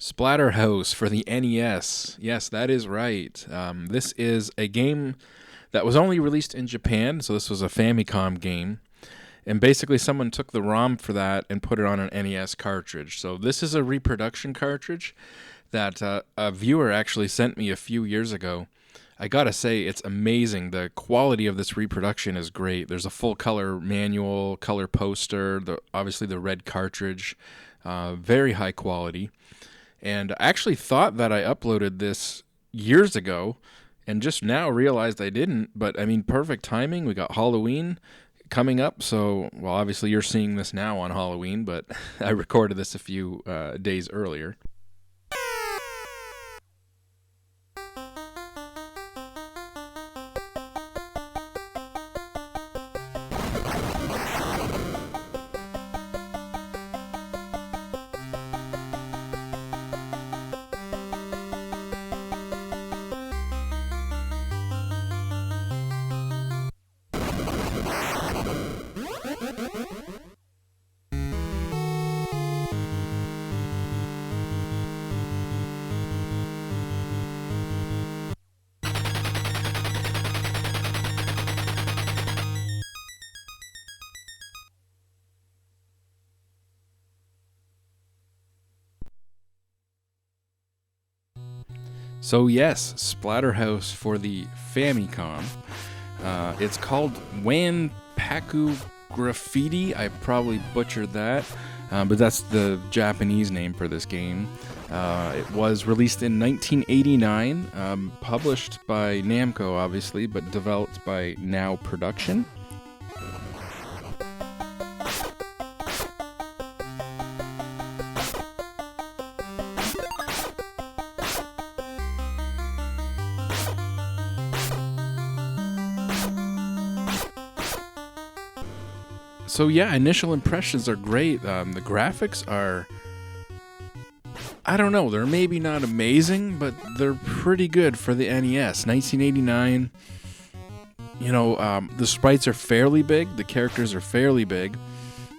Splatterhouse for the NES. Yes, that is right. This is a game that was only released in Japan, so this was a Famicom game. And basically, someone took the ROM for that and put it on an NES cartridge. So this is a reproduction cartridge that a viewer actually sent me a few years ago. I gotta say, it's amazing. The quality of this reproduction is great. There's a full color manual, color poster, obviously the red cartridge, very high quality. And I actually thought that I uploaded this years ago and just now realized I didn't. But I mean, perfect timing. We got Halloween coming up. So, well, obviously you're seeing this now on Halloween, but I recorded this a few days earlier. So yes, Splatterhouse for the Famicom. It's called Wanpaku Graffiti. I probably butchered that, but that's the Japanese name for this game. It was released in 1989, published by Namco, obviously, but developed by Now Production. So yeah, initial impressions are great. The graphics are, I don't know, they're maybe not amazing, but they're pretty good for the NES. 1989, the sprites are fairly big, the characters are fairly big.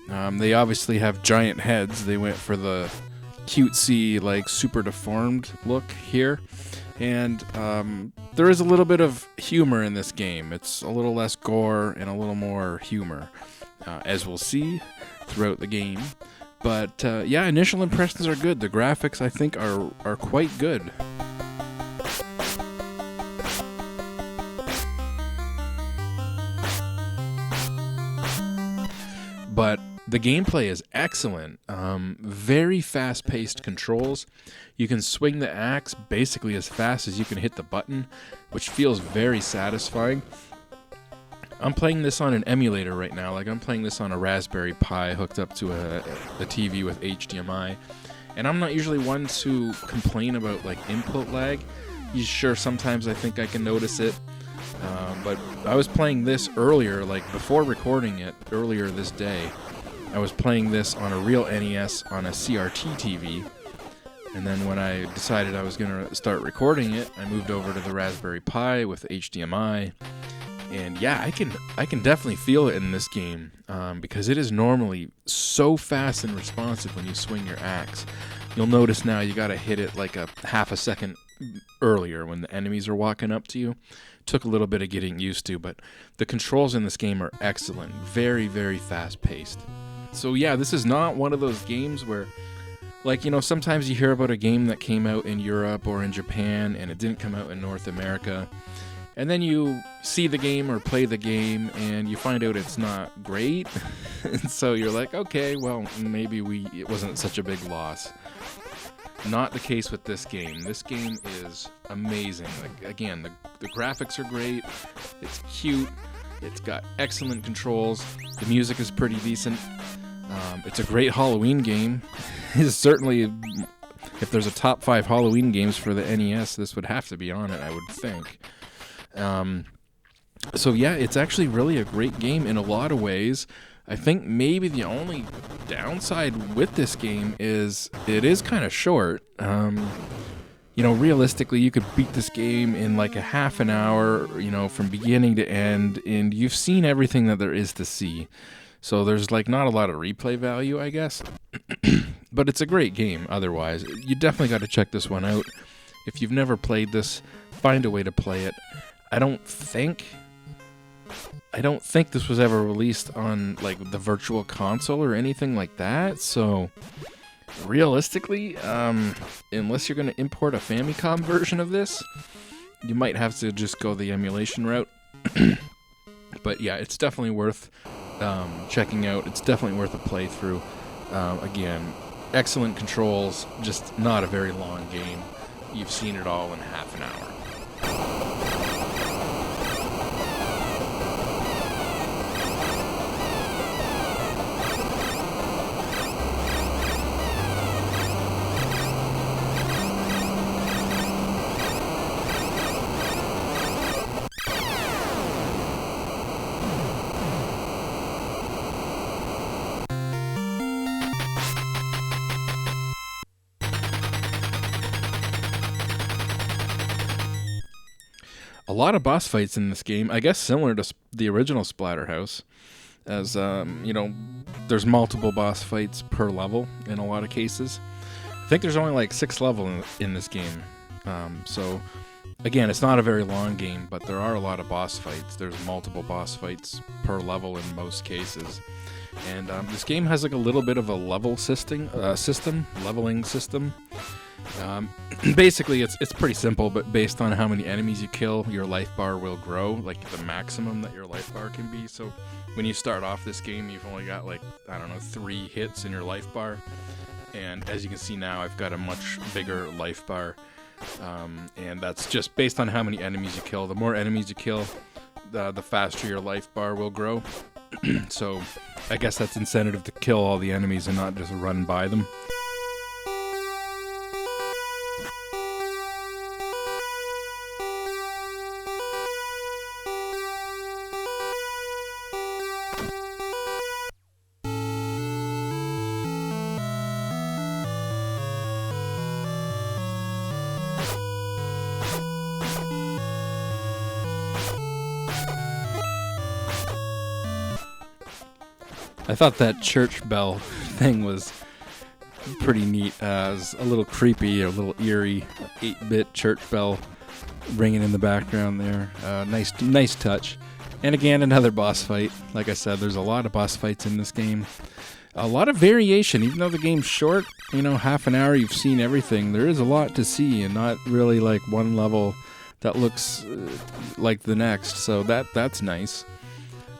They obviously have giant heads. They went for the cutesy, like, super deformed look here. And there is a little bit of humor in this game. It's a little less gore and a little more humor. As we'll see throughout the game. But yeah, initial impressions are good. The graphics, I think, are quite good. But the gameplay is excellent. Very fast-paced controls. You can swing the axe basically as fast as you can hit the button, which feels very satisfying. I'm playing this on an emulator right now. Like, I'm playing this on a Raspberry Pi hooked up to a TV with HDMI. And I'm not usually one to complain about, like, input lag. Sure, sometimes I think I can notice it. But I was playing this earlier, like, before recording it, earlier this day. I was playing this on a real NES on a CRT TV. And then when I decided I was going to start recording it, I moved over to the Raspberry Pi with HDMI. And yeah, I can definitely feel it in this game because it is normally so fast and responsive when you swing your axe. You'll notice now you got to hit it like a half a second earlier when the enemies are walking up to you. Took a little bit of getting used to, but the controls in this game are excellent. Very, very fast paced. So yeah, this is not one of those games where, like, sometimes you hear about a game that came out in Europe or in Japan and it didn't come out in North America. And then you see the game or play the game and you find out it's not great. And so you're like, okay, well, maybe it wasn't such a big loss. Not the case with this game. This game is amazing. Like, again, the graphics are great. It's cute. It's got excellent controls. The music is pretty decent. It's a great Halloween game. It's certainly, if there's a top 5 Halloween games for the NES, this would have to be on it, I would think. So yeah, it's actually really a great game in a lot of ways. I think maybe the only downside with this game is it is kind of short. Realistically, you could beat this game in like a half an hour, from beginning to end, and you've seen everything that there is to see. So there's like not a lot of replay value, I guess. But it's a great game otherwise. You definitely got to check this one out. If you've never played this, find a way to play it. I don't think this was ever released on like the Virtual Console or anything like that. So realistically, unless you're going to import a Famicom version of this, you might have to just go the emulation route. But yeah, it's definitely worth checking out. It's definitely worth a playthrough. Again, excellent controls, just not a very long game. You've seen it all in half an hour. A lot of boss fights in this game, I guess similar to the original Splatterhouse, as, there's multiple boss fights per level in a lot of cases. I think there's only like 6 levels in this game. So, again, it's not a very long game, but there are a lot of boss fights. There's multiple boss fights per level in most cases. And this game has like a little bit of a leveling system. Basically, it's pretty simple, but based on how many enemies you kill, your life bar will grow, like the maximum that your life bar can be. So when you start off this game, you've only got 3 hits in your life bar. And as you can see now, I've got a much bigger life bar. And that's just based on how many enemies you kill. The more enemies you kill, the faster your life bar will grow. So I guess that's incentive to kill all the enemies and not just run by them. I thought that church bell thing was pretty neat. It was a little creepy, a little eerie, 8-bit church bell ringing in the background there. Nice touch. And again, another boss fight. Like I said, there's a lot of boss fights in this game. A lot of variation, even though the game's short, half an hour, you've seen everything. There is a lot to see, and not really like one level that looks like the next. So that's nice.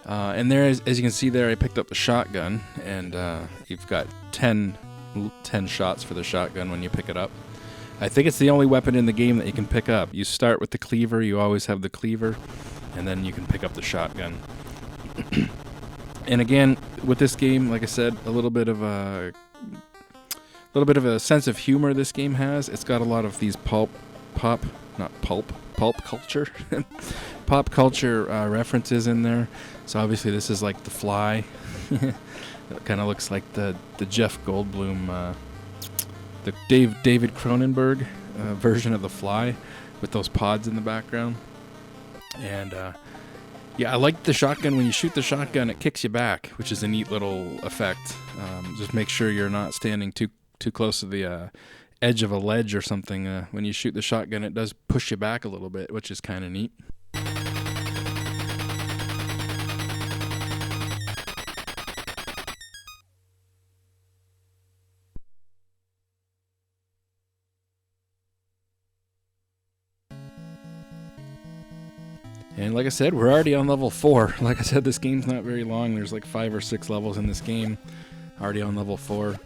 And there, as you can see there, I picked up the shotgun, and you've got 10 shots for the shotgun when you pick it up. I think it's the only weapon in the game that you can pick up. You start with the cleaver, you always have the cleaver, and then you can pick up the shotgun. And again, with this game, like I said, a little bit of a sense of humor this game has. It's got a lot of these pulp culture pop culture references in there. So obviously this is like The Fly. It kind of looks like the Jeff Goldblum, the David Cronenberg version of The Fly with those pods in the background. And yeah, I like the shotgun. When you shoot the shotgun, it kicks you back, which is a neat little effect. Just make sure you're not standing too close to the edge of a ledge or something. When you shoot the shotgun, it does push you back a little bit, which is kind of neat. And like I said, we're already on level 4. Like I said, this game's not very long. There's like 5 or 6 levels in this game. Already on level 4.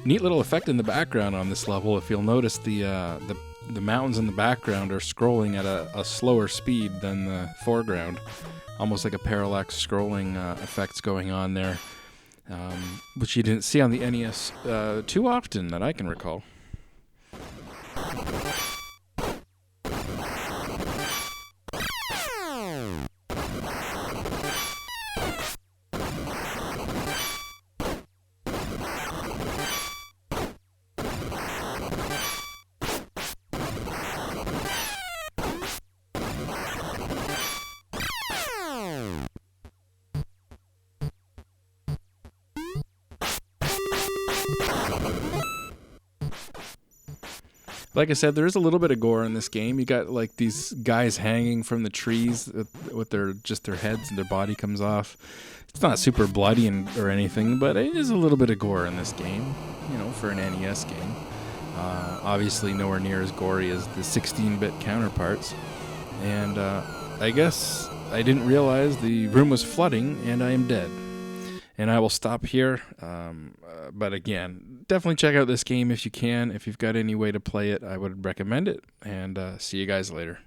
Neat little effect in the background on this level. If you'll notice, the mountains in the background are scrolling at a slower speed than the foreground. Almost like a parallax scrolling effects going on there, which you didn't see on the NES too often that I can recall. Like I said, there is a little bit of gore in this game. You got like these guys hanging from the trees with their heads and their body comes off. It's not super bloody or anything, but it is a little bit of gore in this game, you know, for an NES game. Obviously nowhere near as gory as the 16-bit counterparts. And I guess I didn't realize the room was flooding and I am dead. And I will stop here. But again, definitely check out this game if you can. If you've got any way to play it, I would recommend it. And see you guys later.